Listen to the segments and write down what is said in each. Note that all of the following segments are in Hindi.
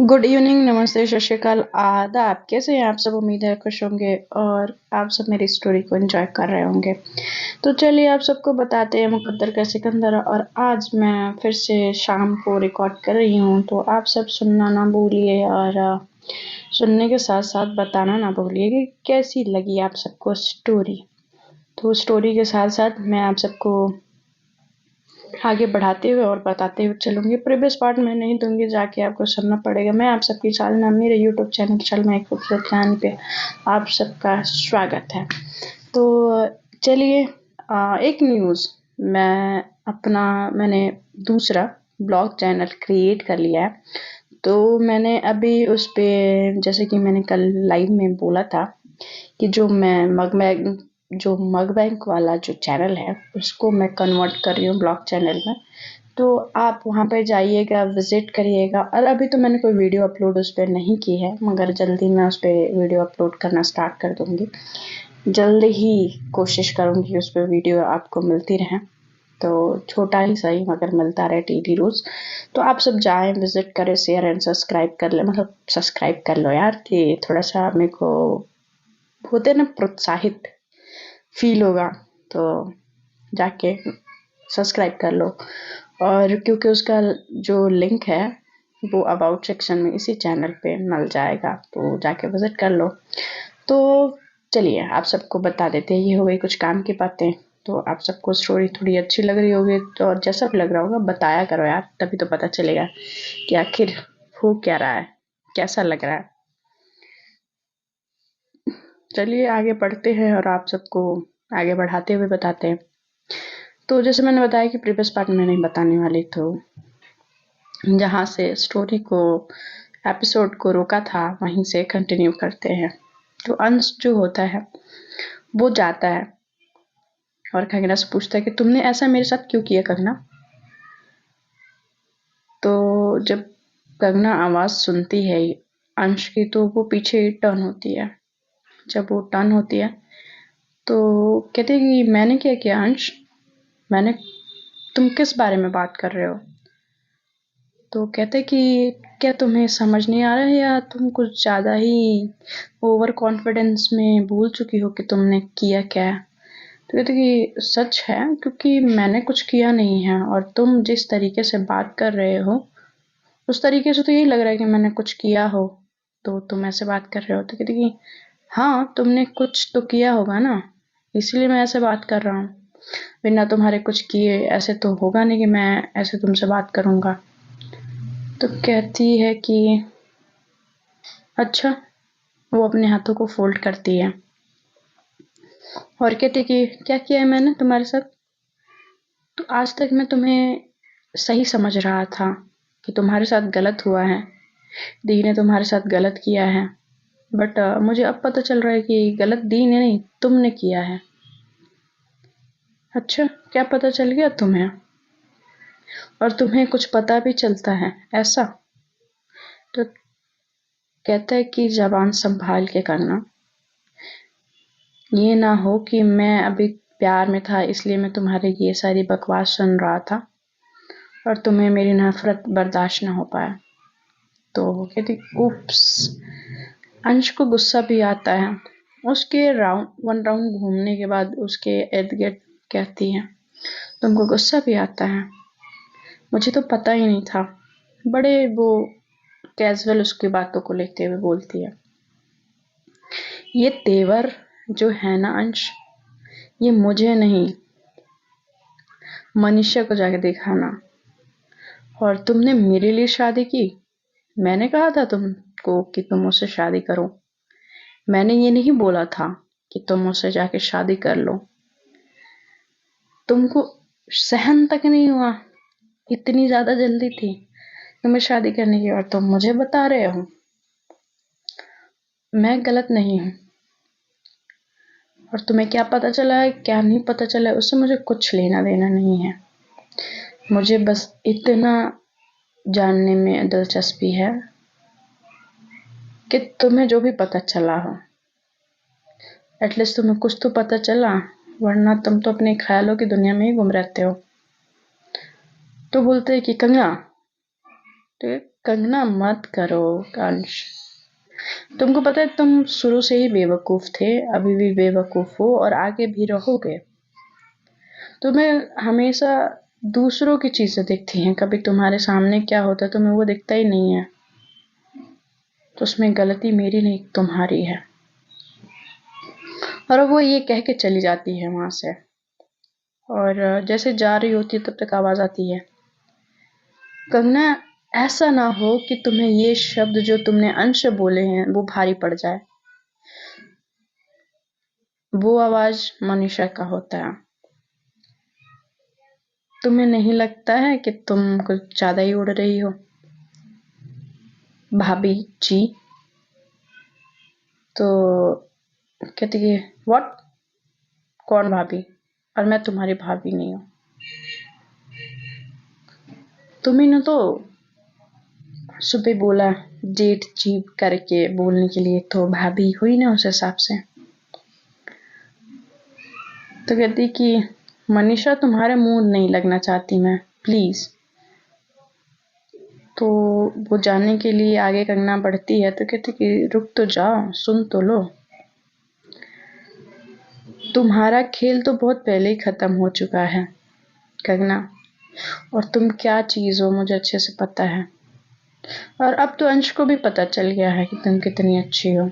गुड इवनिंग, नमस्ते, सत श्री अकाल, आदाब। कैसे हैं आप सब? उम्मीद है खुश होंगे और आप सब मेरी स्टोरी को एंजॉय कर रहे होंगे। तो चलिए आप सबको बताते हैं मुकद्दर का सिकंदर। और आज मैं फिर से शाम को रिकॉर्ड कर रही हूँ, तो आप सब सुनना ना भूलिए और सुनने के साथ साथ बताना ना भूलिए कि कैसी लगी आप सबको स्टोरी। तो स्टोरी के साथ साथ मैं आप सबको आगे बढ़ाते हुए और बताते हुए चलूंगी। प्रीवियस पार्ट में नहीं दूंगी, जाके आपको सुनना पड़ेगा। मैं आप सबकी चालना मेरे यूट्यूब चैनल चल में एक खूबसूरत कहानी पे आप सबका स्वागत है। तो चलिए, एक न्यूज़, मैंने दूसरा ब्लॉग चैनल क्रिएट कर लिया है। तो मैंने अभी उस पे, जैसे कि मैंने कल लाइव में बोला था कि जो मग बैंक वाला जो चैनल है उसको मैं कन्वर्ट कर रही हूँ ब्लॉग चैनल में। तो आप वहाँ पे जाइएगा, विजिट करिएगा। और अभी तो मैंने कोई वीडियो अपलोड उस पर नहीं की है, मगर जल्दी मैं उस पर वीडियो अपलोड करना स्टार्ट कर दूँगी। जल्द ही कोशिश करूँगी उस पर वीडियो आपको मिलती रहे, तो छोटा ही सही मगर मिलता रहे डेली रोज। तो आप सब जाएं, विजिट करें, शेयर एंड सब्सक्राइब कर ले, मतलब सब्सक्राइब कर लो यार, कि थोड़ा सा मेरे को होते ना प्रोत्साहित फील होगा। तो जाके सब्सक्राइब कर लो। और क्योंकि उसका जो लिंक है वो अबाउट सेक्शन में इसी चैनल पे मिल जाएगा, तो जाके विजिट कर लो। तो चलिए आप सबको बता देते हैं, ये हो गई कुछ काम की बातें। तो आप सबको स्टोरी थोड़ी अच्छी लग रही होगी, तो और जैसा भी लग रहा होगा बताया करो यार, तभी तो पता चलेगा कि आखिर हो क्या रहा है, कैसा लग रहा है। चलिए आगे बढ़ते हैं और आप सबको आगे बढ़ाते हुए बताते हैं। तो जैसे मैंने बताया कि प्रीवियस पार्ट में नहीं बताने वाली, तो जहाँ से स्टोरी को, एपिसोड को रोका था वहीं से कंटिन्यू करते हैं। तो अंश जो होता है वो जाता है और कंगना से पूछता है कि तुमने ऐसा मेरे साथ क्यों किया कंगना। तो जब कंगना आवाज़ सुनती है अंश की, तो वो पीछे टर्न होती है। जब वो टर्न होती है तो कहती है कि मैंने क्या किया अंश, मैंने, तुम किस बारे में बात कर रहे हो। तो कहते कि क्या तुम्हें समझ नहीं आ रहा है, या तुम कुछ ज़्यादा ही ओवर कॉन्फिडेंस में भूल चुकी हो कि तुमने किया क्या है। तो कहते कि सच है, क्योंकि मैंने कुछ किया नहीं है, और तुम जिस तरीके से बात कर रहे हो उस तरीके से तो यही लग रहा है कि मैंने कुछ किया हो, तो तुम ऐसे बात कर रहे हो। तो कहते कि हाँ, तुमने कुछ तो किया होगा ना, इसलिए मैं ऐसे बात कर रहा हूँ। बिना तुम्हारे कुछ किए ऐसे तो होगा नहीं कि मैं ऐसे तुमसे बात करूँगा। तो कहती है कि अच्छा। वो अपने हाथों को फोल्ड करती है और कहती है कि क्या किया है मैंने तुम्हारे साथ। तो आज तक मैं तुम्हें सही समझ रहा था कि तुम्हारे साथ गलत हुआ है, दी ने तुम्हारे साथ गलत किया है। बट मुझे अब पता चल रहा है कि गलत दी ने नहीं, तुमने किया है। अच्छा, क्या पता चल गया तुम्हें? और तुम्हें कुछ पता भी चलता है ऐसा? तो कहता है कि जबान संभाल के करना, ये ना हो कि मैं अभी प्यार में था इसलिए मैं तुम्हारी ये सारी बकवास सुन रहा था और तुम्हें मेरी नफरत बर्दाश्त ना हो पाया। तो कहती उप्स। अंश को गुस्सा भी आता है। उसके वन राउंड घूमने के बाद उसके इर्द गिर्द कहती है तुमको गुस्सा भी आता है, मुझे तो पता ही नहीं था। बड़े वो कैजुअल उसकी बातों को लेते हुए बोलती है, ये तेवर जो है ना अंश, ये मुझे नहीं, मनीषा को जाके दिखाना। और तुमने मेरे लिए शादी की, मैंने कहा था तुमको कि तुम मुझसे शादी करो, मैंने ये नहीं बोला था कि तुम मुझसे जाके शादी कर लो। तुमको सहन तक नहीं हुआ, इतनी ज्यादा जल्दी थी तुम्हें शादी करने की, और तुम मुझे बता रहे हो मैं गलत नहीं हूँ। और तुम्हें क्या पता चला है क्या नहीं पता चला है उससे मुझे कुछ लेना देना नहीं है। मुझे बस इतना जानने में दिलचस्पी है कि तुम्हें जो भी पता चला हो, एटलीस्ट तुम्हें कुछ तो पता चला, वरना तुम तो अपने ख्यालों की दुनिया में ही गुम रहते हो। तो बोलते हैं कि कंगना, तो कंगना मत करो अंश। तुमको पता है तुम शुरू से ही बेवकूफ थे, अभी भी बेवकूफ हो और आगे भी रहोगे। तुम्हें हमेशा दूसरों की चीजें दिखती हैं, कभी तुम्हारे सामने क्या होता है तुम्हें वो दिखता ही नहीं है। तो उसमें गलती मेरी नहीं तुम्हारी है। और वो ये कह के चली जाती है वहां से, और जैसे जा रही होती है तब तक आवाज आती है, कंगना ऐसा ना हो कि तुम्हें ये शब्द जो तुमने अंश बोले हैं वो भारी पड़ जाए। वो आवाज मनीषा का होता है। तुम्हें नहीं लगता है कि तुम कुछ ज्यादा ही उड़ रही हो भाभी जी? तो कहती है व्हाट, कौन भाभी? और मैं तुम्हारी भाभी नहीं हूँ। तुम्ही ने तो सुबह बोला डेट चीप करके बोलने के लिए, तो भाभी हुई ना उस हिसाब से। तो कहती कि मनीषा तुम्हारे मुंह नहीं लगना चाहती मैं, प्लीज। तो वो जाने के लिए आगे करना बढ़ती है, तो कहती कि रुक तो जाओ, सुन तो लो। तुम्हारा खेल तो बहुत पहले ही खत्म हो चुका है कंगना, और तुम क्या चीज हो मुझे अच्छे से पता है। और अब तो अंश को भी पता चल गया है कि तुम कितनी अच्छी हो।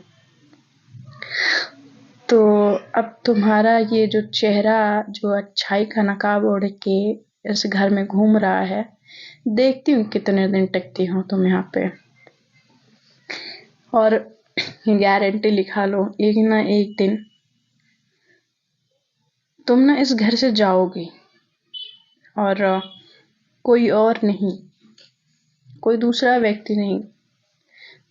तो अब तुम्हारा ये जो चेहरा जो अच्छाई का नकाब ओढ़ के इस घर में घूम रहा है, देखती हूँ कितने दिन टिकती हो तुम यहाँ पे। और गारंटी लिखा लो, एक ना एक दिन तुम ना इस घर से जाओगी, और कोई और नहीं, कोई दूसरा व्यक्ति नहीं,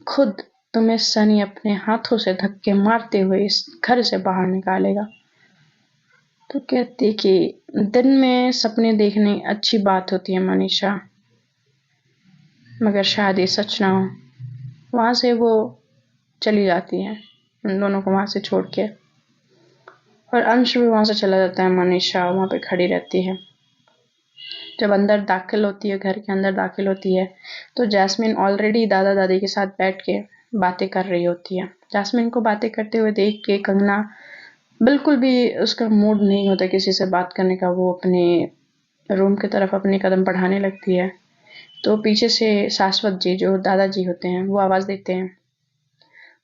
खुद तुम्हें सनी अपने हाथों से धक्के मारते हुए इस घर से बाहर निकालेगा। तो कहती कि दिन में सपने देखने अच्छी बात होती है मनीषा, मगर शायद ये सच ना हो। वहां से वो चली जाती है उन दोनों को वहां से छोड़ के, और अंश भी वहां से चला जाता है। मनीषा वहां पे खड़ी रहती है। जब अंदर दाखिल होती है, घर के अंदर दाखिल होती है, तो जैस्मिन ऑलरेडी दादा दादी के साथ बैठ के बातें कर रही होती है। जैस्मिन को बातें करते हुए देख के कंगना बिल्कुल भी उसका मूड नहीं होता किसी से बात करने का। वो अपने रूम की तरफ अपने कदम बढ़ाने लगती है, तो पीछे से शाश्वत जी जो दादाजी होते हैं वो आवाज देते हैं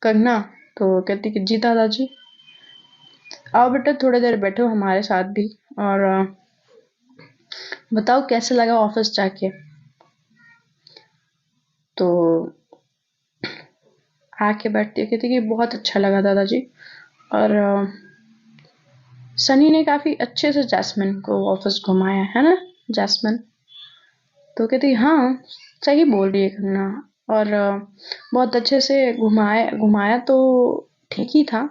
कंगना। तो कहती कि जी दादाजी। आओ बेटा थोड़ी देर बैठो हमारे साथ भी, और बताओ कैसे लगा ऑफिस जाके। तो आके बैठती है, कहती कि बहुत अच्छा लगा दादाजी, और सनी ने काफी अच्छे से जैस्मिन को ऑफिस घुमाया है ना जैस्मिन? तो कहती हाँ सही बोल रही है कंगना, और बहुत अच्छे से घुमाया घुमाया तो ठीक ही था,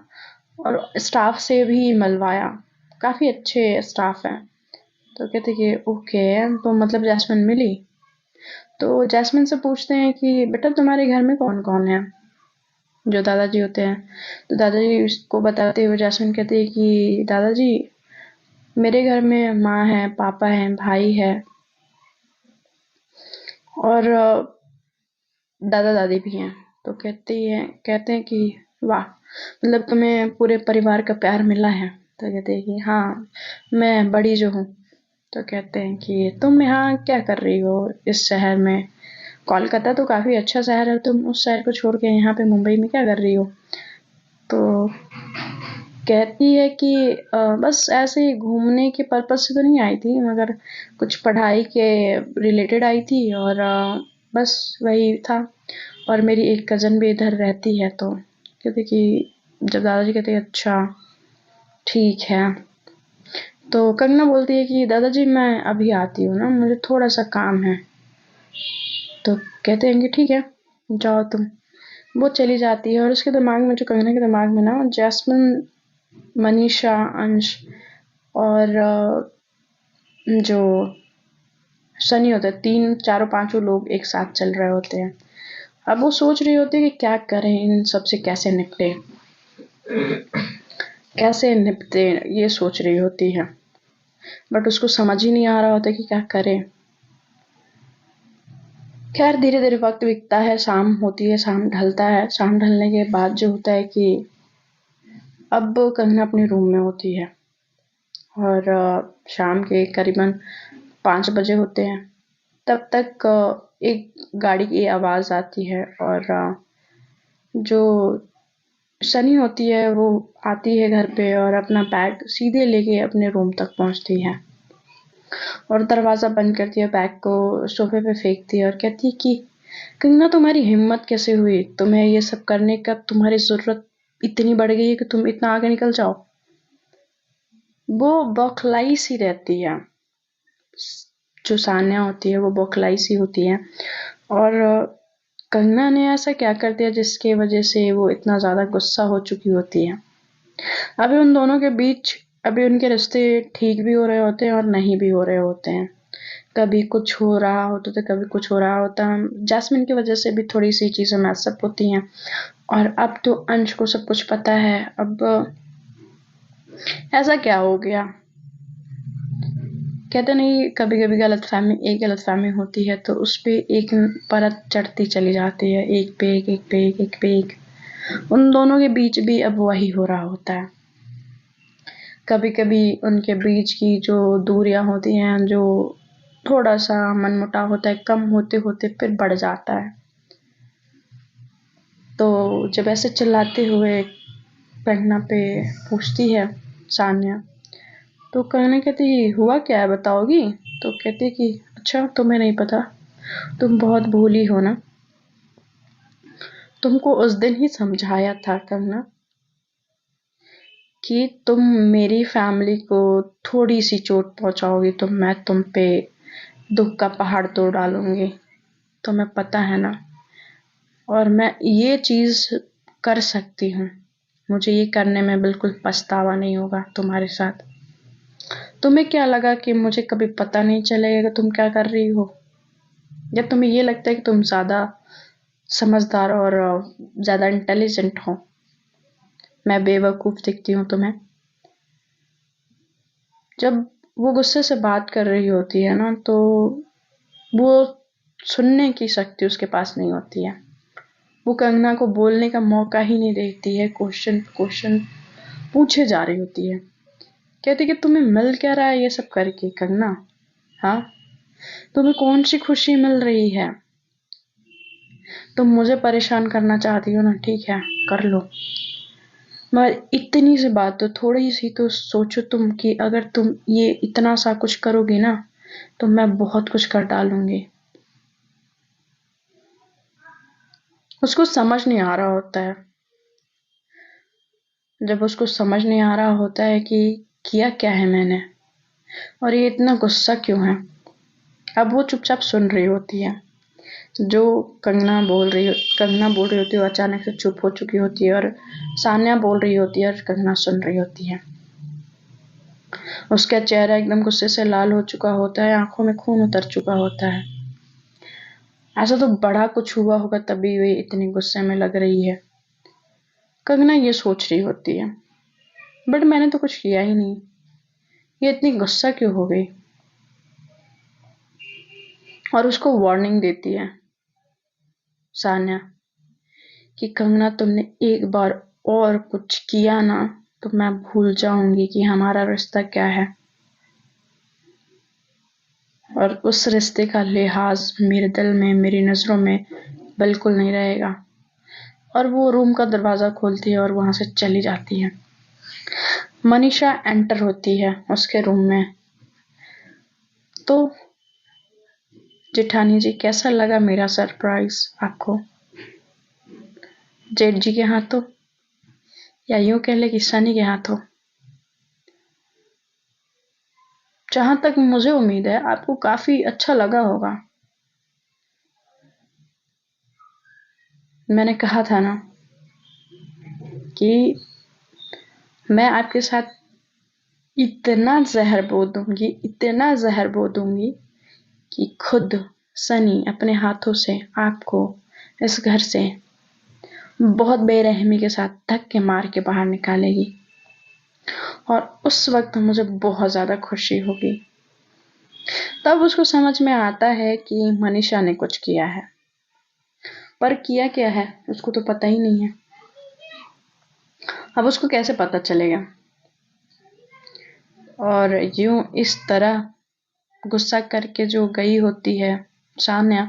और स्टाफ से भी मिलवाया, काफी अच्छे स्टाफ हैं। तो कहते कि ओके, तो मतलब जैस्मिन मिली। तो जैस्मिन से पूछते हैं कि बेटा तुम्हारे घर में कौन कौन है, जो दादाजी होते हैं। तो दादाजी को बताते हुए जैस्मिन कहती है कि दादाजी मेरे घर में माँ है, पापा है, भाई है, और दादा दादी भी हैं। तो कहते हैं कि वाह, मतलब तुम्हें पूरे परिवार का प्यार मिला है। तो कहते हैं कि हाँ मैं बड़ी जो हूँ। तो कहते हैं कि तुम यहाँ क्या कर रही हो इस शहर में? कोलकाता तो काफी अच्छा शहर है, तुम उस शहर को छोड़ के यहाँ पे मुंबई में क्या कर रही हो? तो कहती है कि बस ऐसे ही घूमने के पर्पज से तो नहीं आई थी, मगर कुछ पढ़ाई के रिलेटेड आई थी, और बस वही था। और मेरी एक कज़न भी इधर रहती है। तो कहते कि जब दादाजी कहते हैं अच्छा ठीक है, तो कंगना बोलती है कि दादाजी मैं अभी आती हूँ ना, मुझे थोड़ा सा काम है। तो कहते हैं कि ठीक है जाओ तुम। वो चली जाती है, और उसके दिमाग में, जो कंगना के दिमाग में ना, जैस्मिन, मनीषा, अंश और जो सनी होता है, तीन चारों पांचों लोग एक साथ चल रहे होते हैं। अब वो सोच रही होती है कि क्या करें, इन सब से कैसे निपटे, कैसे निपटे, ये सोच रही होती है। बट उसको समझ ही नहीं आ रहा होता कि क्या करे। खैर धीरे धीरे वक्त बीतता है, शाम होती है, शाम ढलता है। शाम ढलने के बाद जो होता है कि अब कंगना अपने रूम में होती है और शाम के करीबन 5 बजे होते हैं। तब तक एक गाड़ी की आवाज़ आती है और जो सनी होती है वो आती है घर पे और अपना बैग सीधे लेके अपने रूम तक पहुंचती है और दरवाज़ा बंद करती है, बैग को सोफे पे फेंकती है और कहती है कि कंगना, तुम्हारी हिम्मत कैसे हुई? तुम्हें ये सब करने का तुम्हारी ज़रूरत इतनी बढ़ गई है कि तुम इतना आगे निकल जाओ। वो बौखलाई सी रहती है, जो सान्या होती है वो बौखलाई सी होती है और कंगना ने ऐसा क्या कर दिया जिसकी वजह से वो इतना ज़्यादा गुस्सा हो चुकी होती है। अभी उन दोनों के बीच अभी उनके रिश्ते ठीक भी हो रहे होते हैं और नहीं भी हो रहे होते हैं। कभी कुछ हो रहा होता तो कभी कुछ हो रहा होता। जैस्मिन की वजह से भी थोड़ी सी चीज़ें मैसअप होती हैं और अब तो अंश को सब कुछ पता है। अब ऐसा क्या हो गया, कहते नहीं, कभी कभी गलत फहमी होती है तो उस पे एक परत चढ़ती चली जाती है, एक पे एक, एक पे एक, एक पे एक। उन दोनों के बीच भी अब वही हो रहा होता है। कभी कभी उनके बीच की जो दूरियां होती हैं, जो थोड़ा सा मनमुटाव होता है, कम होते होते फिर बढ़ जाता है। तो जब ऐसे चिल्लाते हुए कंगना पे पूछती है सान्या, तो कंगना कहती हुआ क्या है, बताओगी? तो कहती कि अच्छा तुम्हें नहीं पता, तुम बहुत भोली हो ना। तुमको उस दिन ही समझाया था कंगना कि तुम मेरी फैमिली को थोड़ी सी चोट पहुंचाओगी तो मैं तुम पे दुख का पहाड़ तोड़ डालूंगी। तुम्हें पता है ना, और मैं ये चीज़ कर सकती हूँ। मुझे ये करने में बिल्कुल पछतावा नहीं होगा तुम्हारे साथ। तुम्हें क्या लगा कि मुझे कभी पता नहीं चलेगा कि तुम क्या कर रही हो? या तुम्हें ये लगता है कि तुम ज़्यादा समझदार और ज़्यादा इंटेलिजेंट हो? मैं बेवकूफ़ दिखती हूँ तुम्हें? जब वो गुस्से से बात कर रही होती है ना, तो वो सुनने की शक्ति उसके पास नहीं होती है। वो कंगना को बोलने का मौका ही नहीं देती है, क्वेश्चन क्वेश्चन पूछे जा रही होती है। कहती कि तुम्हें मिल क्या रहा है ये सब करके कंगना? हाँ, तुम्हें कौन सी खुशी मिल रही है? तुम मुझे परेशान करना चाहती हो ना, ठीक है कर लो, मगर इतनी सी बात तो थोड़ी सी तो सोचो तुम कि अगर तुम ये इतना सा कुछ करोगी ना तो मैं बहुत कुछ कर डालूंगी। उसको समझ नहीं आ रहा होता है। जब उसको समझ नहीं आ रहा होता है कि किया क्या है मैंने और ये इतना गुस्सा क्यों है, अब वो चुपचाप सुन रही होती है। जो कंगना बोल रही होती है वो अचानक से चुप हो चुकी होती है और सान्या बोल रही होती है और कंगना सुन रही होती है। उसका चेहरा एकदम गुस्से से लाल हो चुका होता है, आंखों में खून उतर चुका होता है। ऐसा तो बड़ा कुछ हुआ होगा तभी वे इतनी गुस्से में लग रही है, कंगना ये सोच रही होती है। बट मैंने तो कुछ किया ही नहीं, ये इतनी गुस्सा क्यों हो गई? और उसको वार्निंग देती है सान्या कि कंगना, तुमने एक बार और कुछ किया ना तो मैं भूल जाऊंगी कि हमारा रिश्ता क्या है और उस रिश्ते का लिहाज मेरे दिल में, मेरी नज़रों में बिल्कुल नहीं रहेगा। और वो रूम का दरवाज़ा खोलती है और वहां से चली जाती है। मनीषा एंटर होती है उसके रूम में। तो जेठानी जी, कैसा लगा मेरा सरप्राइज आपको? जेठ जी के हाथों, या यूं कह ले कि सनी के हाथों। जहां तक मुझे उम्मीद है आपको काफी अच्छा लगा होगा। मैंने कहा था ना कि मैं आपके साथ इतना जहर बो दूंगी, इतना जहर बो दूंगी कि खुद सनी अपने हाथों से आपको इस घर से बहुत बेरहमी के साथ धक्के मार के बाहर निकालेगी और उस वक्त मुझे बहुत ज्यादा खुशी होगी। तब उसको समझ में आता है कि मनीषा ने कुछ किया है, पर किया क्या है उसको तो पता ही नहीं है। अब उसको कैसे पता चलेगा? और यूं इस तरह गुस्सा करके जो गई होती है सान्या,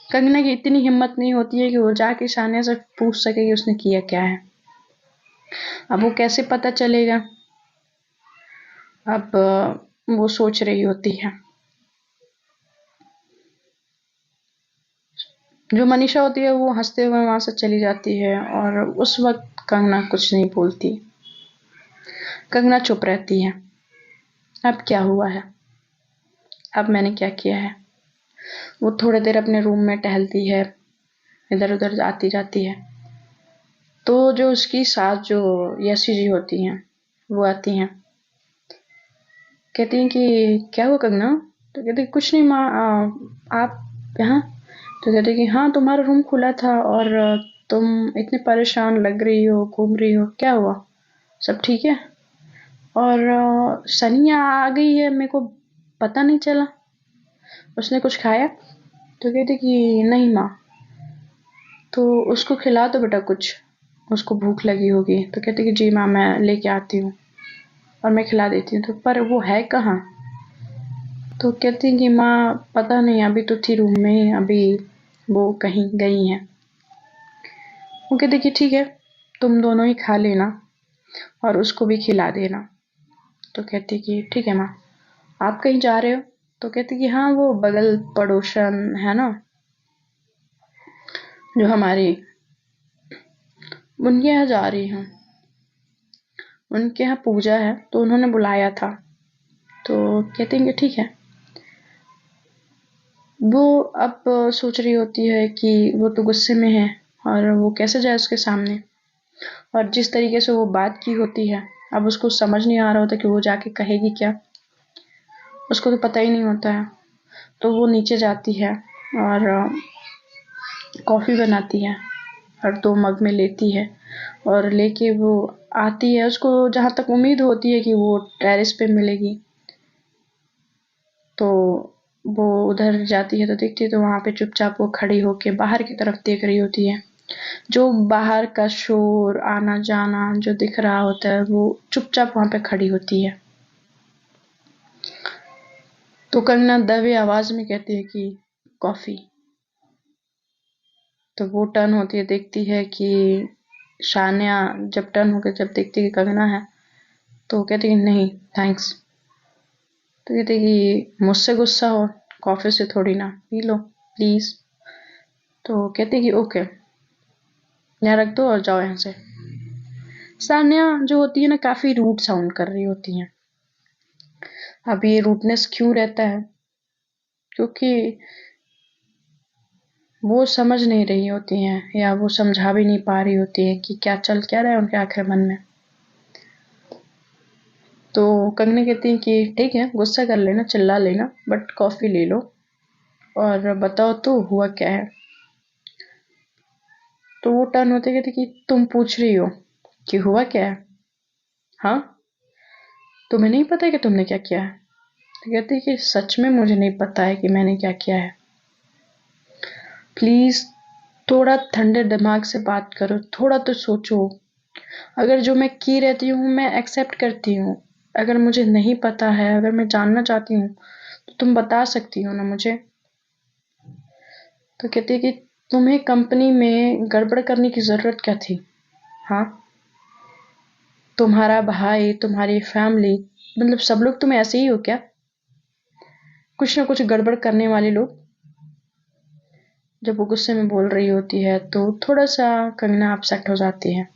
कंगना की इतनी हिम्मत नहीं होती है कि वो जाके सान्या से पूछ सके कि उसने किया क्या है। अब वो कैसे पता चलेगा? अब वो सोच रही होती है। जो मनीषा होती है वो हंसते हुए वहां से चली जाती है और उस वक्त कंगना कुछ नहीं बोलती। कंगना चुप रहती है। अब क्या हुआ है? अब मैंने क्या किया है? वो थोड़ी देर अपने रूम में टहलती है, इधर उधर आती जाती है। तो जो उसकी सास जो यशी जी होती हैं वो आती हैं, कहती हैं कि क्या हुआ कंगना? तो कहती कुछ नहीं माँ, आप यहाँ? तो कहती कि हाँ तुम्हारा रूम खुला था और तुम इतनी परेशान लग रही हो, घूम रही हो, क्या हुआ? सब ठीक है? और सनिया आ गई है, मेरे को पता नहीं चला, उसने कुछ खाया? तो कहती कि नहीं माँ। तो उसको खिला दो बेटा कुछ, उसको भूख लगी होगी। तो कहती कि जी माँ मैं लेके आती हूँ और मैं खिला देती हूँ। तो पर वो है कहाँ? तो कहती कि माँ पता नहीं, अभी तो थी रूम में ही, अभी वो कहीं गई हैं। वो कहती कि ठीक है, तुम दोनों ही खा लेना और उसको भी खिला देना। तो कहती कि ठीक है माँ। आप कहीं जा रहे हो? तो कहती कि हाँ वो बगल पड़ोसन है ना जो हमारी, उनके यहाँ जा रही हूँ, उनके यहाँ पूजा है तो उन्होंने बुलाया था। तो कहती हैं कि ठीक है। वो अब सोच रही होती है कि वो तो गुस्से में है और वो कैसे जाए उसके सामने, और जिस तरीके से वो बात की होती है अब उसको समझ नहीं आ रहा होता कि वो जाके कहेगी क्या, उसको तो पता ही नहीं होता है। तो वो नीचे जाती है और कॉफ़ी बनाती है और 2 मग में लेती है और लेके वो आती है। उसको जहाँ तक उम्मीद होती है कि वो टेरेस पे मिलेगी, तो वो उधर जाती है तो देखती है तो वहाँ पे चुपचाप वो खड़ी होके बाहर की तरफ देख रही होती है। जो बाहर का शोर आना जाना जो दिख रहा होता है वो चुपचाप वहाँ पे खड़ी होती है। तो कंगना दबी आवाज में कहती है कि कॉफी। तो वो टर्न होती है, देखती है कि शानिया, जब टर्न होकर जब देखती है कि कंगना है तो कहती है नहीं थैंक्स। तो कहती है कि मुझसे गुस्सा हो, कॉफी से थोड़ी ना, पी लो प्लीज। तो कहती है कि ओके, यहाँ रख दो और जाओ यहाँ से। सान्या जो होती है ना काफी रूड साउंड कर रही होती है। अब ये रूडनेस क्यों रहता है? क्योंकि वो समझ नहीं रही होती हैं या वो समझा भी नहीं पा रही होती है कि क्या चल क्या रहा है उनके आखिर मन में। तो कंगना कहती है कि ठीक है गुस्सा कर लेना, चिल्ला लेना, बट कॉफी ले लो और बताओ तो हुआ क्या है। तो वो टर्न होते कहती कि तुम पूछ रही हो कि हुआ क्या है? हाँ, तुम्हें नहीं पता है कि तुमने क्या किया है? तो कहती है कि सच में मुझे नहीं पता है कि मैंने क्या किया है। प्लीज थोड़ा ठंडे दिमाग से बात करो, थोड़ा तो सोचो। अगर जो मैं की रहती हूँ मैं एक्सेप्ट करती हूँ, अगर मुझे नहीं पता है, अगर मैं जानना चाहती हूँ तो तुम बता सकती हो ना मुझे। तो कहती है कि तुम्हें कंपनी में गड़बड़ करने की जरूरत क्या थी? हाँ, तुम्हारा भाई, तुम्हारी फैमिली, मतलब सब लोग तुम ऐसे ही हो क्या? कुछ ना कुछ गड़बड़ करने वाले लोग। जब वो गुस्से में बोल रही होती है तो थोड़ा सा कंगना अपसेट हो जाती है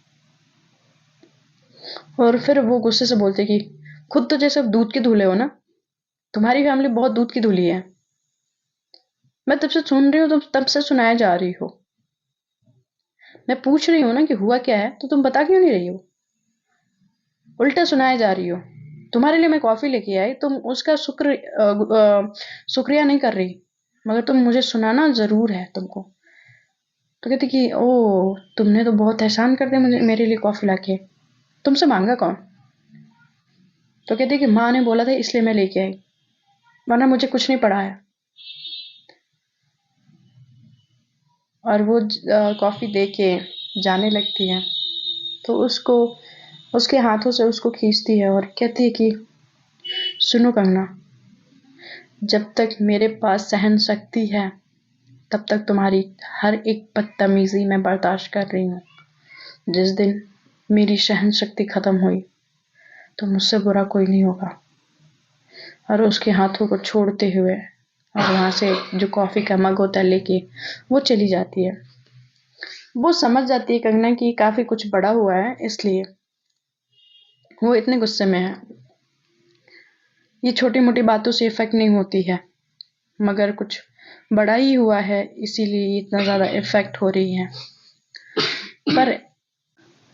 और फिर वो गुस्से से बोलती है कि खुद तो जैसे दूध के धुले हो ना, तुम्हारी फैमिली बहुत दूध की धुली है। मैं तब से सुन रही हूँ, तुम तब से सुनाए जा रही हो। मैं पूछ रही हूँ ना कि हुआ क्या है तो तुम बता क्यों नहीं रही हो, उल्टा सुनाए जा रही हो। तुम्हारे लिए मैं कॉफी लेके आई, तुम उसका शुक्रिया नहीं कर रही, मगर तुम मुझे सुनाना जरूर है तुमको। तो कहती कि ओ, तुमने तो बहुत एहसान कर दिया मुझे, मेरे लिए कॉफी लाके। तुमसे मांगा कौन? तो कहती कि माँ ने बोला था इसलिए मैं लेके आई। वरना मुझे कुछ नहीं पड़ा है। और वो कॉफ़ी दे के जाने लगती है, तो उसको उसके हाथों से उसको खींचती है और कहती है कि सुनो कंगना, जब तक मेरे पास सहन शक्ति है तब तक तुम्हारी हर एक बदतमीजी मैं बर्दाश्त कर रही हूँ। जिस दिन मेरी सहन शक्ति खत्म हुई तो मुझसे बुरा कोई नहीं होगा। और उसके हाथों को छोड़ते हुए और वहां से जो कॉफी का मग होता है लेके वो चली जाती है। वो समझ जाती है कंगना की काफी कुछ बड़ा हुआ है, इसलिए वो इतने गुस्से में है। ये छोटी मोटी बातों से इफेक्ट नहीं होती है, मगर कुछ बड़ा ही हुआ है इसीलिए इतना ज्यादा इफेक्ट हो रही है। पर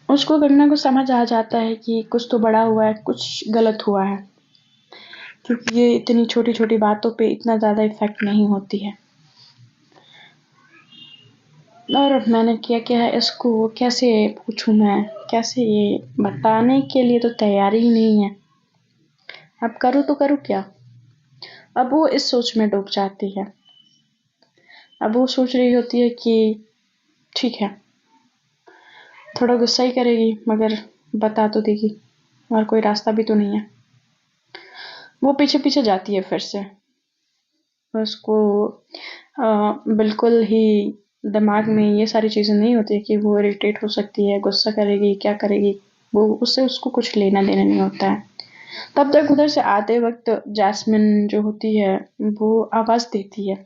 उसको कंगना को समझ आ जाता है कि कुछ तो बड़ा हुआ है, कुछ गलत हुआ है, क्योंकि ये इतनी छोटी छोटी बातों पे इतना ज्यादा इफेक्ट नहीं होती है। और मैंने क्या क्या है इसको कैसे पूछूं मैं, कैसे ये बताने के लिए तो तैयारी ही नहीं है। अब करूँ तो करूँ क्या। अब वो इस सोच में डूब जाती है। अब वो सोच रही होती है कि ठीक है, थोड़ा गुस्सा ही करेगी मगर बता तो देगी, और कोई रास्ता भी तो नहीं है। वो पीछे पीछे जाती है फिर से। उसको बिल्कुल ही दिमाग में ये सारी चीज़ें नहीं होती कि वो इरिटेट हो सकती है, गुस्सा करेगी, क्या करेगी। वो उससे उसको कुछ लेना देना नहीं होता है। तब तक उधर से आते वक्त जैस्मिन जो होती है वो आवाज़ देती है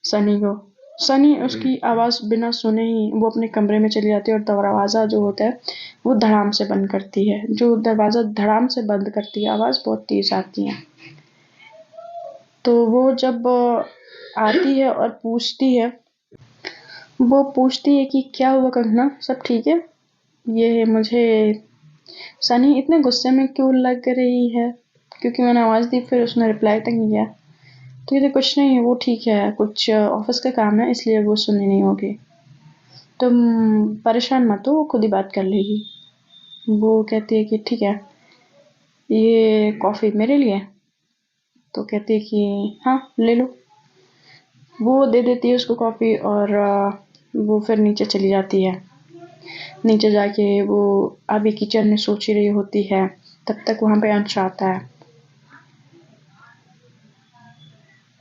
सनी को। सनी उसकी आवाज़ बिना सुने ही वो अपने कमरे में चली जाती है और दरवाज़ा जो होता है वो धड़ाम से बंद करती है। जो दरवाज़ा धड़ाम से बंद करती है आवाज़ बहुत तेज़ आती है। तो वो जब आती है और पूछती है, वो पूछती है कि क्या हुआ कंगना, सब ठीक है। ये मुझे सनी इतने गुस्से में क्यों लग रही है, क्योंकि मैंने आवाज़ दी फिर उसने रिप्लाई तक नहीं किया। तो ये कुछ नहीं है, वो ठीक है, कुछ ऑफिस का काम है इसलिए वो सुननी नहीं होगी। तुम परेशान मत हो, वो खुद ही बात कर लेगी। वो कहती है कि ठीक है, ये कॉफ़ी मेरे लिए। तो कहती है कि हाँ ले लो। वो दे देती है उसको कॉफ़ी और वो फिर नीचे चली जाती है। नीचे जाके वो अभी किचन में सोच ही रही होती है, तब तक वहाँ पे अंश आता है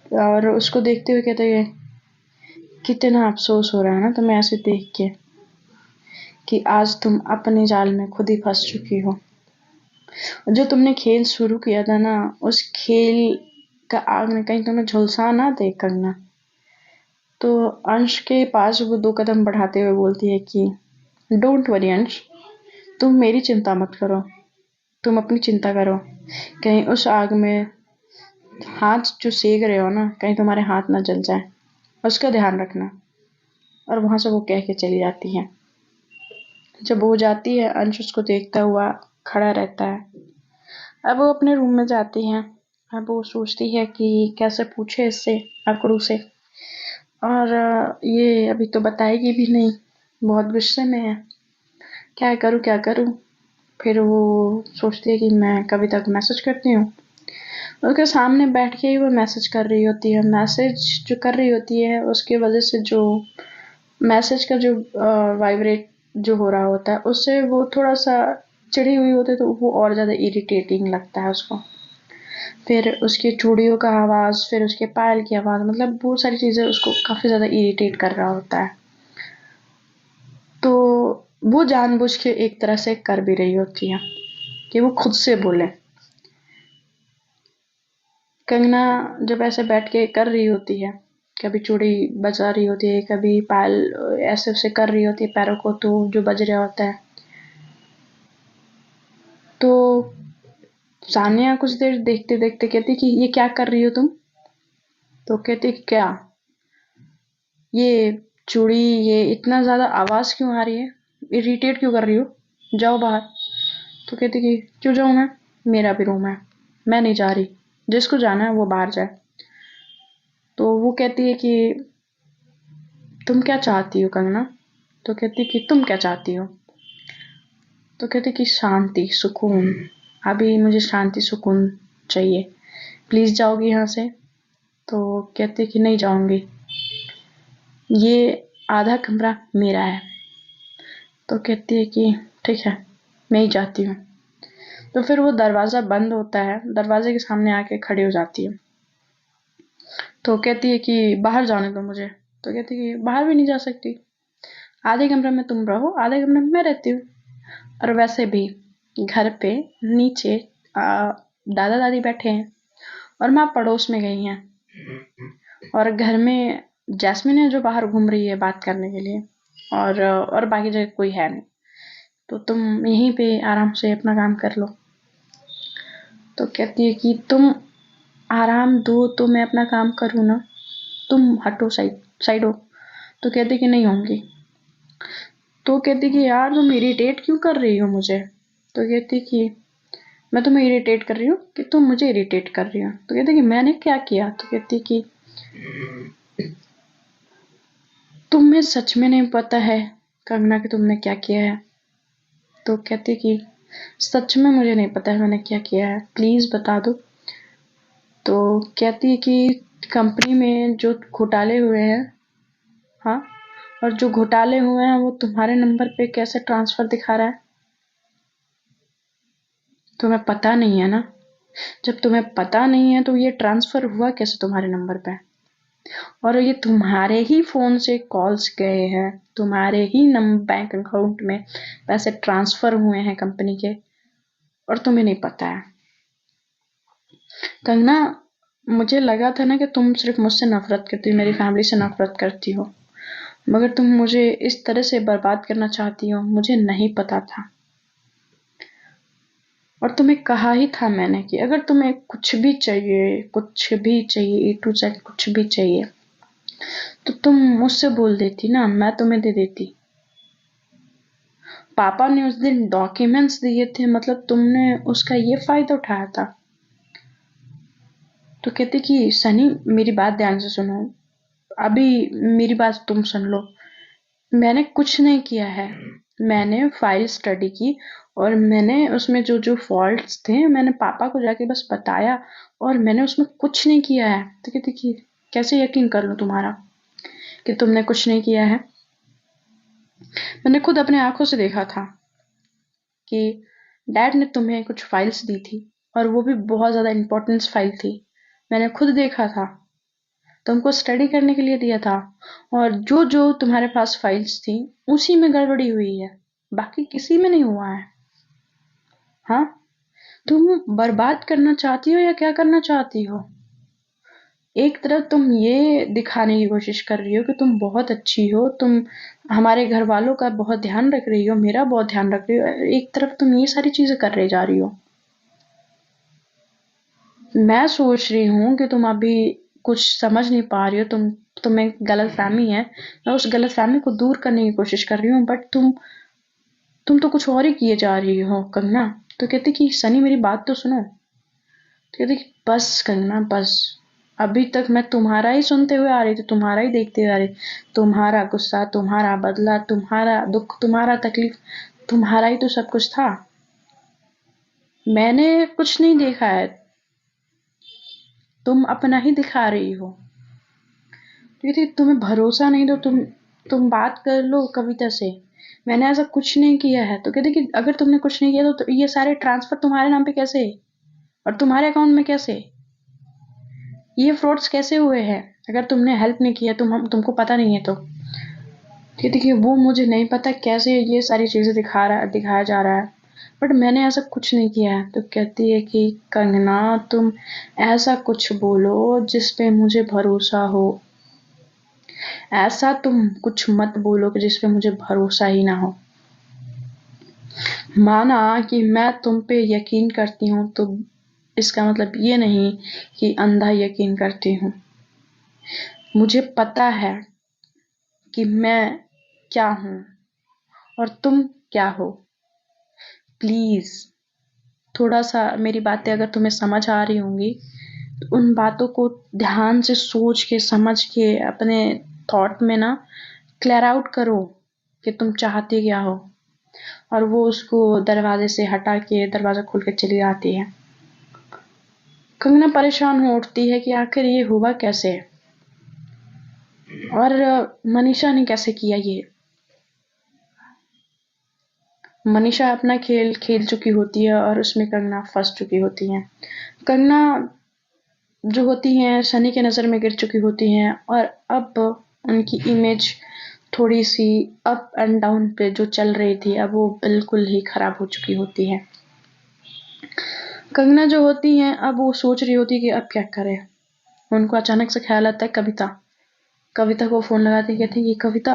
और उसको देखते हुए कहते हैं कितना अफसोस हो रहा है ना तुम्हें ऐसे देख के कि आज तुम अपने जाल में खुद ही फंस चुकी हो। जो तुमने खेल शुरू किया था ना, उस खेल का आग ने कहीं तुम्हें झुलसा ना दे करना। तो अंश के पास वो 2 कदम बढ़ाते हुए बोलती है कि डोंट वरी अंश, तुम मेरी चिंता मत करो, तुम अपनी चिंता करो। कहीं उस आग में हाथ जो सेक रहे हो ना, कहीं तुम्हारे हाथ ना जल जाए, उसका ध्यान रखना। और वहां से वो कह के चली जाती है। जब वो जाती है अंश उसको देखता हुआ खड़ा रहता है। अब वो अपने रूम में जाती है। अब वो सोचती है कि कैसे पूछे इससे, अकड़ू से। और ये अभी तो बताएगी भी नहीं, बहुत गुस्से में है। क्या करूँ क्या करूँ। फिर वो सोचती है कि मैं कविता को मैसेज करती हूँ। उसके सामने बैठ के ही वो मैसेज कर रही होती है। मैसेज जो कर रही होती है उसकी वजह से जो मैसेज का जो वाइब्रेट जो हो रहा होता है उससे वो थोड़ा सा चिड़ी हुई होती है, तो वो और ज़्यादा इरिटेटिंग लगता है उसको। फिर उसकी चूड़ियों का आवाज़, फिर उसके पायल की आवाज़, मतलब बहुत सारी चीज़ें उसको काफ़ी ज़्यादा इरिटेट कर रहा होता है। तो वो जानबूझ के एक तरह से कर भी रही होती है कि वो खुद से बोले। कंगना जब ऐसे बैठ के कर रही होती है, कभी चूड़ी बजा रही होती है, कभी पायल ऐसे ऐसे कर रही होती है पैरों को, तो जो बज रहा होता है। तो सानिया कुछ देर देखते देखते कहती कि ये क्या कर रही हो तुम। तो कहती क्या, ये चूड़ी, ये इतना ज्यादा आवाज क्यों आ रही है, इरिटेट क्यों कर रही हो, जाओ बाहर। तो कहती कि क्यों जाऊं मैं, मेरा भी रूम है, मैं नहीं जा रही, जिसको जाना है वो बाहर जाए। तो वो कहती है कि तुम क्या चाहती हो कंगना। तो कहती कि तुम क्या चाहती हो। तो कहती कि शांति सुकून, अभी मुझे शांति सुकून चाहिए, प्लीज़ जाओगी यहाँ से? तो कहती है कि नहीं जाऊँगी, ये आधा कमरा मेरा है। तो कहती है कि ठीक है, मैं ही जाती हूँ। तो फिर वो दरवाज़ा बंद होता है, दरवाजे के सामने आके खड़ी हो जाती है। तो कहती है कि बाहर जाने दो मुझे। तो कहती है कि बाहर भी नहीं जा सकती, आधे कमरे में तुम रहो, आधे कमरे में मैं रहती हूँ। और वैसे भी घर पे नीचे दादा दादी बैठे हैं और माँ पड़ोस में गई हैं, और घर में जैस्मिन है जो बाहर घूम रही है बात करने के लिए, और बाकी जगह कोई है नहीं। तो तुम यहीं पे आराम से अपना काम कर लो। तो कहती है कि तुम आराम दो तो मैं अपना काम करूँ ना, तुम हटो, साइड हो। तो कहती कि नहीं होंगी। तो कहती कि यार तुम इरिटेट क्यों कर रही हो मुझे? तो कहती कि मैं तुम्हें इरिटेट कर रही हूँ कि तुम मुझे इरिटेट कर रही हो? तो कहती कि मैंने क्या किया? तो कहती कि तुम्हें सच में नहीं पता है कंगना कि तुमने क्या किया है? तो कहती कि सच में मुझे नहीं पता है मैंने क्या किया है, प्लीज बता दो। तो कहती है कि कंपनी में जो घोटाले हुए हैं, हाँ, और जो घोटाले हुए हैं वो तुम्हारे नंबर पे कैसे ट्रांसफर दिखा रहा है? तुम्हें पता नहीं है ना? जब तुम्हें पता नहीं है तो ये ट्रांसफर हुआ कैसे तुम्हारे नंबर पे? और ये तुम्हारे ही फोन से कॉल्स गए हैं, तुम्हारे ही बैंक अकाउंट में पैसे ट्रांसफर हुए हैं कंपनी के, और तुम्हें नहीं पता है। कंगना, मुझे लगा था ना कि तुम सिर्फ मुझसे नफरत करती हो, मेरी फैमिली से नफरत करती हो, मगर तुम मुझे इस तरह से बर्बाद करना चाहती हो, मुझे नहीं पता था। और तुम्हें कहा ही था मैंने कि अगर तुम्हें कुछ भी चाहिए, कुछ भी चाहिए, ए टू जेड कुछ भी चाहिए, तो तुम मुझसे बोल देती ना, मैं तुम्हें दे देती। पापा ने उस दिन डॉक्यूमेंट्स दिए थे, मतलब तुमने उसका ये फायदा उठाया था? तो कहती कि सनी मेरी बात ध्यान से सुनो, अभी मेरी बात तुम सुन लो। मैंने कुछ नहीं किया है, मैंने फाइल स्टडी की, और मैंने उसमें जो जो फॉल्ट्स थे मैंने पापा को जाके बस बताया, और मैंने उसमें कुछ नहीं किया है। तो कहती कि कैसे यकीन कर लूं तुम्हारा कि तुमने कुछ नहीं किया है? मैंने खुद अपने आंखों से देखा था कि डैड ने तुम्हें कुछ फाइल्स दी थी, और वो भी बहुत ज़्यादा इम्पोर्टेंस फाइल थी। मैंने खुद देखा था, तुमको स्टडी करने के लिए दिया था, और जो जो तुम्हारे पास फाइल्स थी उसी में गड़बड़ी हुई है, बाकी किसी में नहीं हुआ है। हाँ, तुम बर्बाद करना चाहती हो या क्या करना चाहती हो? एक तरफ तुम ये दिखाने की कोशिश कर रही हो कि तुम बहुत अच्छी हो, तुम हमारे घर वालों का बहुत ध्यान रख रही हो, मेरा बहुत ध्यान रख रही हो, एक तरफ तुम ये सारी चीजें कर रही जा रही हो। मैं सोच रही हूँ कि तुम अभी कुछ समझ नहीं पा रही हो, तुम्हें गलतफहमी है, मैं उस गलतफहमी को दूर करने की कोशिश कर रही हूँ, बट तुम तो कुछ और ही किए जा रही हो कंगना। तो कहती कि सनी मेरी बात तो सुनो। तो कहती कि बस कंगना बस, अभी तक मैं तुम्हारा ही सुनते हुए आ रही थी, तुम्हारा ही देखते हुए आ रही, तुम्हारा गुस्सा, तुम्हारा बदला, तुम्हारा दुख, तुम्हारा तकलीफ, तुम्हारा ही तो सब कुछ था। मैंने कुछ नहीं देखा है, तुम अपना ही दिखा रही हो। दीदी तुम्हें भरोसा नहीं तो तुम बात कर लो कविता से, मैंने ऐसा कुछ नहीं किया है। तो कहते कि अगर तुमने कुछ नहीं किया तो ये सारे ट्रांसफर तुम्हारे नाम पे कैसे, और तुम्हारे अकाउंट में कैसे, ये फ्रॉड्स कैसे हुए हैं अगर तुमने हेल्प नहीं किया, तुमको पता नहीं है? तो कहती कि वो मुझे नहीं पता कैसे ये सारी चीजें दिखाया जा रहा है, बट मैंने ऐसा कुछ नहीं किया है। तो कहती है कि कंगना तुम ऐसा कुछ बोलो जिस पे मुझे भरोसा हो, ऐसा तुम कुछ मत बोलो कि जिस पे मुझे भरोसा ही ना हो। माना कि मैं तुम पे यकीन करती हूँ तो इसका मतलब ये नहीं कि अंधा यकीन करती हूँ। मुझे पता है कि मैं क्या हूँ और तुम क्या हो। प्लीज थोड़ा सा मेरी बातें अगर तुम्हें समझ आ रही होंगी तो उन बातों को ध्यान से सोच के समझ के अपने थॉट में ना क्लियर आउट करो कि तुम चाहती क्या हो, और वो उसको दरवाजे से हटा के दरवाजा खोल के चली जाती है। कंगना परेशान हो उठती है कि आखिर ये हुआ कैसे और मनीषा ने कैसे किया ये। मनीषा अपना खेल खेल चुकी होती है और उसमें कंगना फंस चुकी होती है। कंगना जो होती हैं सनी के नज़र में गिर चुकी होती हैं और अब उनकी इमेज थोड़ी सी अप एंड डाउन पे जो चल रही थी अब वो बिल्कुल ही खराब हो चुकी होती है। कंगना जो होती हैं अब वो सोच रही होती कि अब क्या करे। उनको अचानक से ख्याल आता है कविता। कविता को फ़ोन लगाती कहती है कि कविता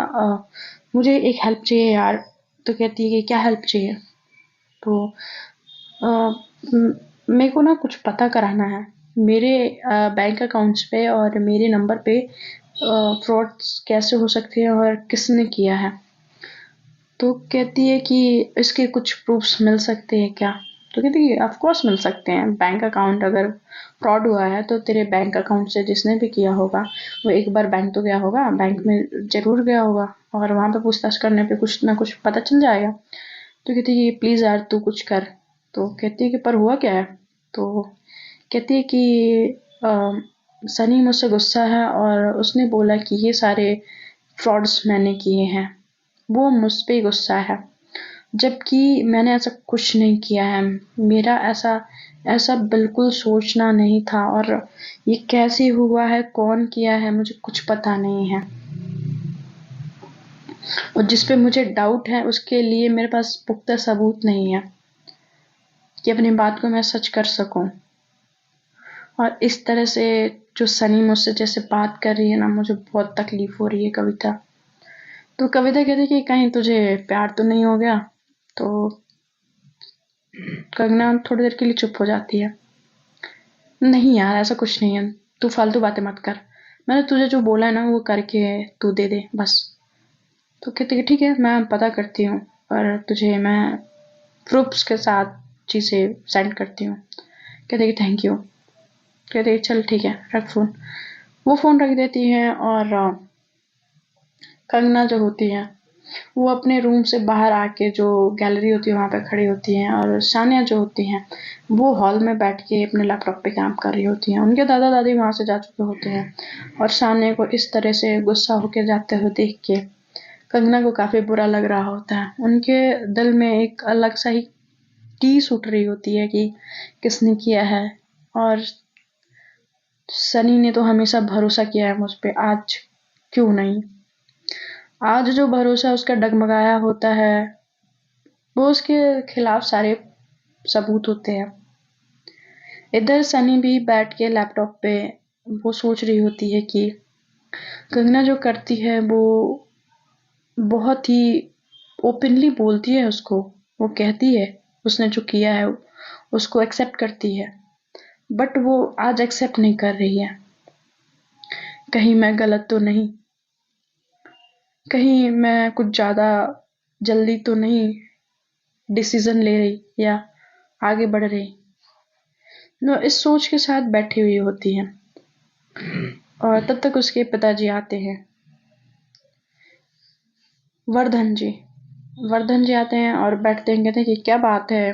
मुझे एक हेल्प चाहिए यार। तो कहती है कि क्या हेल्प चाहिए। तो मेरे को ना कुछ पता कराना है। मेरे बैंक अकाउंट्स पे और मेरे नंबर पे फ्रॉड्स कैसे हो सकते हैं और किसने किया है। तो कहती है कि इसके कुछ प्रूफ्स मिल सकते हैं क्या। तो कहती है ऑफ कोर्स मिल सकते हैं। बैंक अकाउंट अगर फ्रॉड हुआ है तो तेरे बैंक अकाउंट से जिसने भी किया होगा वो एक बार बैंक तो गया होगा, बैंक में ज़रूर गया होगा और वहाँ पे पूछताछ करने पे कुछ ना कुछ पता चल जाएगा। तो कहती है प्लीज़ यार तू कुछ कर। तो कहती है कि पर हुआ क्या है। तो कहती है कि सनी मुझसे गुस्सा है और उसने बोला कि ये सारे फ्रॉड्स मैंने किए हैं। वो मुझ पे गुस्सा है जबकि मैंने ऐसा कुछ नहीं किया है। मेरा ऐसा ऐसा बिल्कुल सोचना नहीं था और ये कैसे हुआ है कौन किया है मुझे कुछ पता नहीं है और जिस पे मुझे डाउट है उसके लिए मेरे पास पुख्ता सबूत नहीं है कि अपनी बात को मैं सच कर सकूं। और इस तरह से जो सनी मुझसे जैसे बात कर रही है ना मुझे बहुत तकलीफ हो रही है कविता। तो कविता कहती है कि कहीं तुझे प्यार तो नहीं हो गया। तो कंगना थोड़ी देर के लिए चुप हो जाती है। नहीं यार ऐसा कुछ नहीं है, तू फालतू बातें मत कर। मैंने तुझे जो बोला है ना वो करके तू दे दे बस। तो कहती है ठीक है मैं पता करती हूँ और तुझे मैं प्रूफ्स के साथ चीज़ें सेंड करती हूँ। कहते कि थैंक यू। कहते चल ठीक है रख फ़ोन। वो फ़ोन रख देती है और कंगना जो होती है वो अपने रूम से बाहर आके जो गैलरी होती है वहाँ पे खड़ी होती हैं और सानिया जो होती हैं वो हॉल में बैठ के अपने लैपटॉप पे काम कर रही होती हैं। उनके दादा दादी वहाँ से जा चुके होते हैं और सानिया को इस तरह से गुस्सा होके जाते हुए देख के कंगना को काफ़ी बुरा लग रहा होता है। उनके दिल में एक अलग सा ही टीस उठ रही होती है कि किसने किया है और सनी ने तो हमेशा भरोसा किया है मुझ पे, आज क्यों नहीं। आज जो भरोसा उसका डगमगाया होता है वो उसके खिलाफ सारे सबूत होते हैं। इधर सनी भी बैठ के लैपटॉप पे वो सोच रही होती है कि कंगना जो करती है वो बहुत ही ओपनली बोलती है उसको। वो कहती है उसने जो किया है उसको एक्सेप्ट करती है बट वो आज एक्सेप्ट नहीं कर रही है। कहीं मैं गलत तो नहीं, कहीं मैं कुछ ज़्यादा जल्दी तो नहीं डिसीजन ले रही या आगे बढ़ रही। नो इस सोच के साथ बैठी हुई होती है और तब तक उसके पिताजी आते हैं। वर्धन जी वर्धन जी आते हैं और बैठते हैं। कहते हैं कि क्या बात है,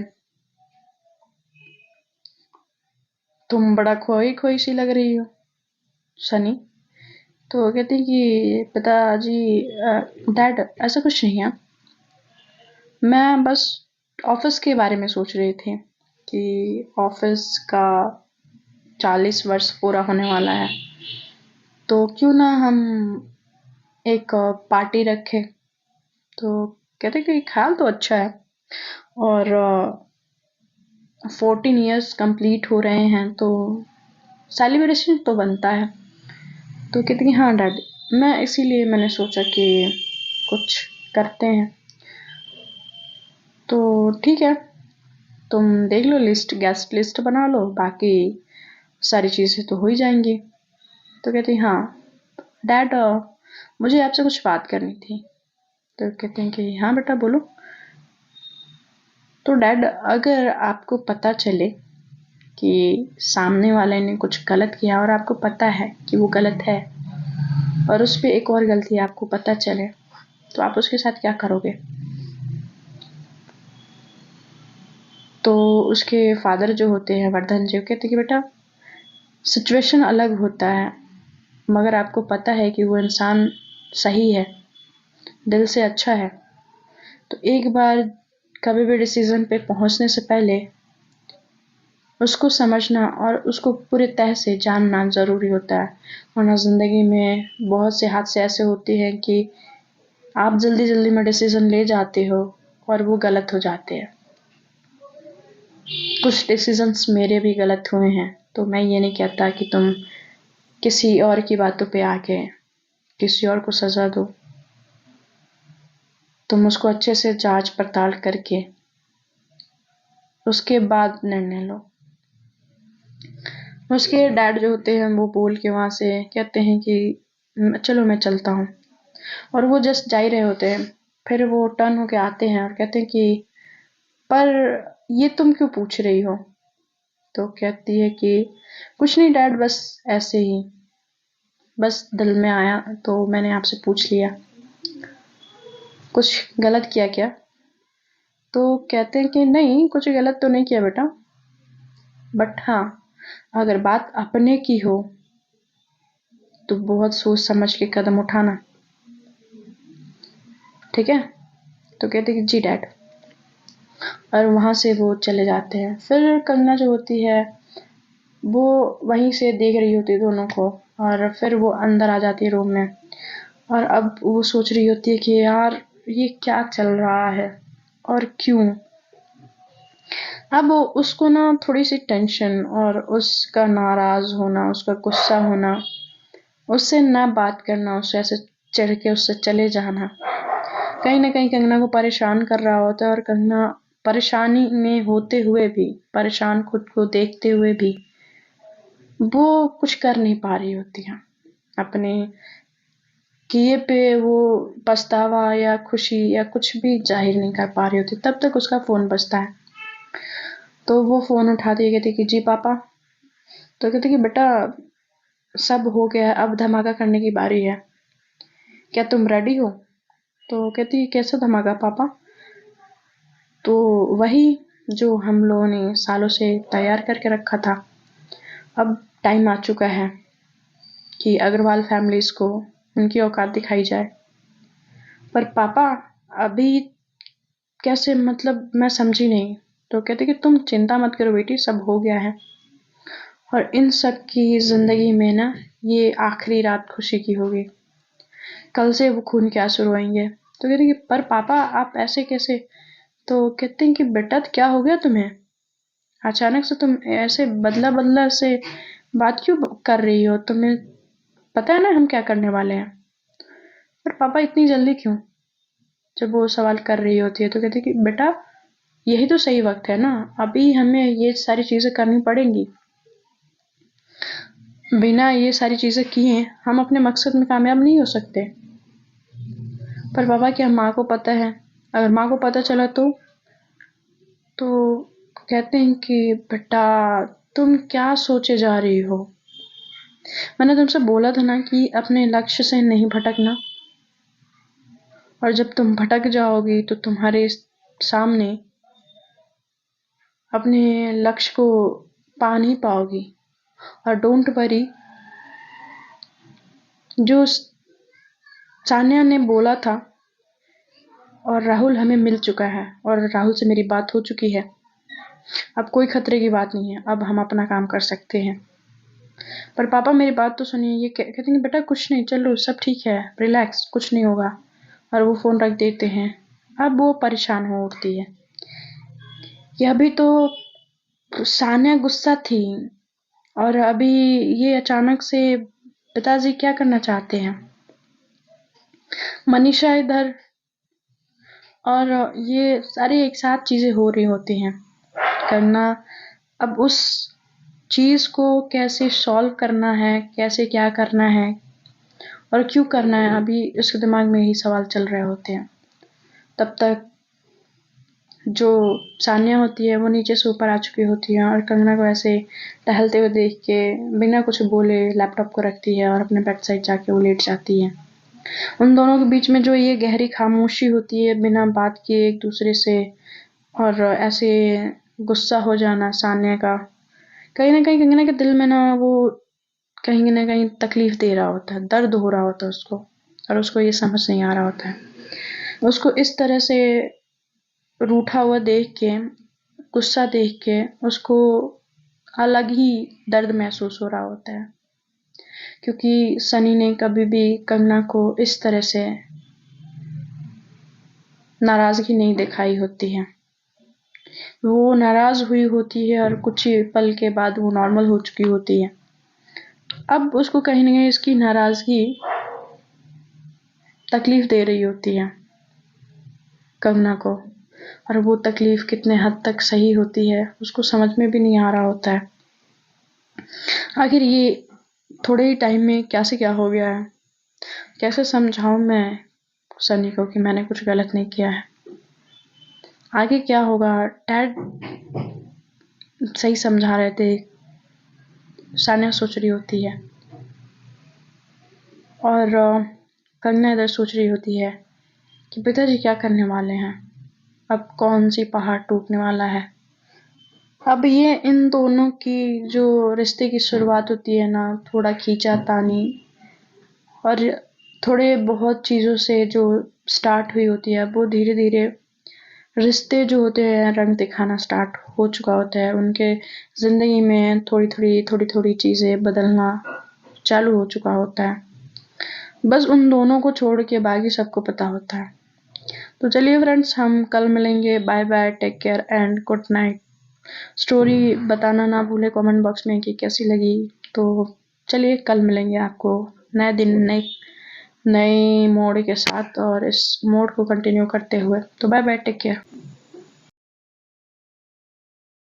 तुम बड़ा खोई खोई सी लग रही हो। सनी तो कहते हैं कि पिताजी डैड ऐसा कुछ नहीं है, मैं बस ऑफिस के बारे में सोच रही थी कि ऑफिस का 40 वर्ष पूरा होने वाला है तो क्यों ना हम एक पार्टी रखें। तो कहते कि ख्याल तो अच्छा है और 14 years कंप्लीट हो रहे हैं तो सेलिब्रेशन तो बनता है। तो कहते कि हाँ डैड, मैं इसीलिए मैंने सोचा कि कुछ करते हैं। तो ठीक है तुम देख लो लिस्ट, गेस्ट लिस्ट बना लो, बाकी सारी चीज़ें तो हो ही जाएंगी। तो कहती हाँ डैड मुझे आपसे कुछ बात करनी थी। तो कहते हैं कि हाँ बेटा बोलो। तो डैड अगर आपको पता चले कि सामने वाले ने कुछ गलत किया और आपको पता है कि वो गलत है और उस पे एक और गलती आपको पता चले तो आप उसके साथ क्या करोगे। तो उसके फादर जो होते हैं वर्धन जी कहते कि बेटा सिचुएशन अलग होता है, मगर आपको पता है कि वो इंसान सही है, दिल से अच्छा है, तो एक बार कभी भी डिसीजन पे पहुंचने से पहले उसको समझना और उसको पूरे तह से जानना ज़रूरी होता है। वरना ज़िंदगी में बहुत से हादसे ऐसे होते हैं कि आप जल्दी जल्दी में डिसीजन ले जाते हो और वो गलत हो जाते हैं। कुछ डिसीजंस मेरे भी गलत हुए हैं, तो मैं ये नहीं कहता कि तुम किसी और की बातों पे आके किसी और को सजा दो। तुम उसको अच्छे से जांच पड़ताल करके उसके बाद निर्णय लो। उसके डैड जो होते हैं वो बोल के वहां से कहते हैं कि चलो मैं चलता हूँ, और वो जस्ट जा ही रहे होते हैं, फिर वो टर्न होके आते हैं और कहते हैं कि पर ये तुम क्यों पूछ रही हो? तो कहती है कि कुछ नहीं डैड, बस ऐसे ही, बस दिल में आया तो मैंने आपसे पूछ लिया। कुछ गलत किया क्या? तो कहते हैं कि नहीं, कुछ गलत तो नहीं किया बेटा, बट हाँ, अगर बात अपने की हो तो बहुत सोच समझ के कदम उठाना, ठीक है? तो कहते हैं कि जी डैड, और वहां से वो चले जाते हैं। फिर कंगना जो होती है वो वहीं से देख रही होती है दोनों को, और फिर वो अंदर आ जाती है रूम में, और अब वो सोच रही होती है कि यार ये क्या चल रहा है और क्यों। अब उसको ना थोड़ी सी टेंशन और उसका नाराज होना, उसका गुस्सा होना, उससे ना बात करना, उससे ऐसे चिढ़ के उससे चले जाना, कहीं ना कहीं कंगना को परेशान कर रहा होता है। और कंगना परेशानी में होते हुए भी, परेशान खुद को देखते हुए भी, वो कुछ कर नहीं पा रही होती है। अपने किए पे वो पछतावा या खुशी या कुछ भी जाहिर नहीं कर पा रही होती। तब तक उसका फोन बजता है, तो वो फोन उठाती है, कहती कि जी पापा। तो कहते कि बेटा सब हो गया है, अब धमाका करने की बारी है, क्या तुम रेडी हो? तो कहती कैसा धमाका पापा? तो वही जो हम लोगों ने सालों से तैयार करके रखा था। अब टाइम आ चुका है कि अग्रवाल फैमिलीज को उनकी औकात दिखाई जाए। पर पापा अभी कैसे, मतलब मैं समझी नहीं। तो कहते कि तुम चिंता मत करो बेटी, सब हो गया है, और इन सब की जिंदगी में ना ये आखिरी रात खुशी की होगी, कल से वो खून के आंसू रोएंगे। तो कहते कि पर पापा आप ऐसे कैसे? तो कहते हैं कि बेटा क्या हो गया तुम्हें, अचानक से तुम ऐसे बदला बदला से बात क्यों कर रही हो? तुम्हें पता है ना हम क्या करने वाले हैं। पर पापा इतनी जल्दी क्यों? जब वो सवाल कर रही होती है तो कहती है कि बेटा यही तो सही वक्त है ना, अभी हमें ये सारी चीजें करनी पड़ेंगी, बिना ये सारी चीजें किए हम अपने मकसद में कामयाब नहीं हो सकते। पर पापा क्या माँ को पता है? अगर माँ को पता चला तो कहते हैं कि बेटा तुम क्या सोचे जा रही हो, मैंने तुमसे बोला था ना कि अपने लक्ष्य से नहीं भटकना, और जब तुम भटक जाओगी तो तुम्हारे सामने अपने लक्ष्य को पा नहीं पाओगी। और डोंट वरी, जो सान्या ने बोला था और राहुल हमें मिल चुका है, और राहुल से मेरी बात हो चुकी है, अब कोई खतरे की बात नहीं है, अब हम अपना काम कर सकते हैं। पर पापा मेरी बात तो सुनिए, ये कहते हैं बेटा कुछ नहीं, चलो सब ठीक है, रिलैक्स, कुछ नहीं होगा, और वो फोन रख देते हैं। अब वो परेशान हो उठती है कि अभी तो सान्या गुस्सा थी, और अभी ये अचानक से पिताजी क्या करना चाहते हैं, मनीषा इधर, और ये सारी एक साथ चीजें हो रही होती हैं करना। अब उस चीज को कैसे सॉल्व करना है, कैसे क्या करना है और क्यों करना है, अभी उसके दिमाग में यही सवाल चल रहे होते हैं। तब तक जो सान्या होती है वो नीचे से ऊपर आ चुकी होती है, और कंगना को ऐसे टहलते हुए देख के बिना कुछ बोले लैपटॉप को रखती है और अपने बेड साइड जाके वो लेट जाती है। उन दोनों के बीच में जो ये गहरी खामोशी होती है बिना बात किए एक दूसरे से, और ऐसे गुस्सा हो जाना सान्या का कहीं ना के दिल में ना वो कहीं ना कहीं तकलीफ दे रहा होता है, दर्द हो रहा होता है उसको, और उसको ये समझ नहीं आ रहा होता है। उसको इस तरह से रूठा हुआ देख के, गुस्सा देख के उसको अलग ही दर्द महसूस हो रहा होता है, क्योंकि सनी ने कभी भी कंगना को इस तरह से नाराजगी नहीं दिखाई होती है। वो नाराज हुई होती है और कुछ ही पल के बाद वो नॉर्मल हो चुकी होती है। अब उसको कहीं ना कहीं इसकी नाराजगी तकलीफ दे रही होती है कंगना को, और वो तकलीफ कितने हद तक सही होती है उसको समझ में भी नहीं आ रहा होता है। आखिर ये थोड़े ही टाइम में क्या से क्या हो गया है, कैसे समझाऊं मैं सनी को कि मैंने कुछ गलत नहीं किया है। आगे क्या होगा, डैड सही समझा रहे थे, सानिया सोच रही होती है, और कंगना इधर सोच रही होती है कि पिताजी क्या करने वाले हैं, अब कौन सी पहाड़ टूटने वाला है। अब ये इन दोनों की जो रिश्ते की शुरुआत होती है ना, थोड़ा खींचातानी और थोड़े बहुत चीज़ों से जो स्टार्ट हुई होती है, वो धीरे धीरे रिश्ते जो होते हैं रंग दिखाना स्टार्ट हो चुका होता है। उनके ज़िंदगी में थोड़ी थोड़ी चीज़ें बदलना चालू हो चुका होता है। बस उन दोनों को छोड़ के बाकी सबको पता होता है। तो चलिए फ्रेंड्स, हम कल मिलेंगे। Bye bye, take care and good night. Story बताना ना भूले कमेंट बॉक्स में कि कैसी लगी। तो चलिए कल मिलेंगे आपको नए दिन नए मोड़ के साथ, और इस मोड़ को कंटिन्यू करते हुए। तो बाय बाय, टेक केयर।